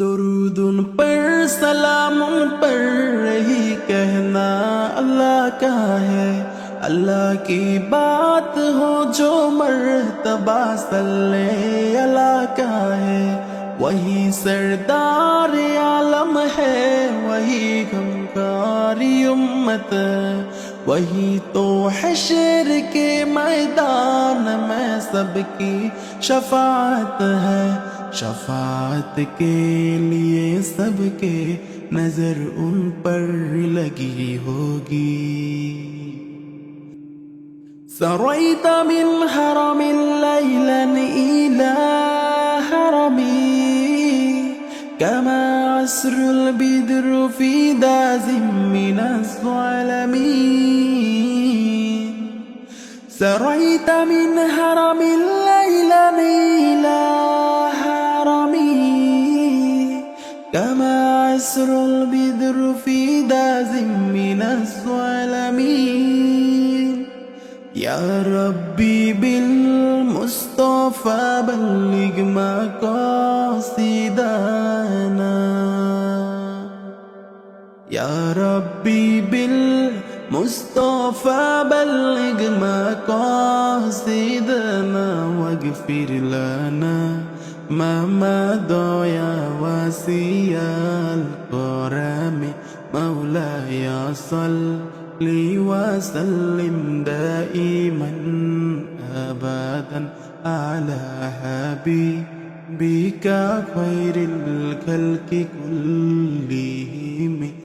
दुरूद उन पर सलाम उन पर रही कहना अल्लाह का है। अल्लाह की बात हो जो मर्तबा सल्ले अल्लाह का है। वही सरदार आलम है, वही गमखारी उम्मत, वही तो हशर के मैदान में सबकी शफाअत है। शफाअत के लिए सबके नजर उन पर लगी होगी। सरैत मिन हरमिन लैलन इला हरमी कमा अस्रुल बिद्रु फी दाज़िम मिनस ज़ालमीन। सरैत मिन हरमिन लैलन इला كما عسر البدر في داز من الظالمين. يا ربي بالمصطفى بلغ مقاصدنا. يا ربي بالمصطفى بلغ مقاصدنا واغفر لنا ما مضى يا واسع الكرم. مولاي صل وسلم دائما ابدا على حبيبك خير الخلق كلهم.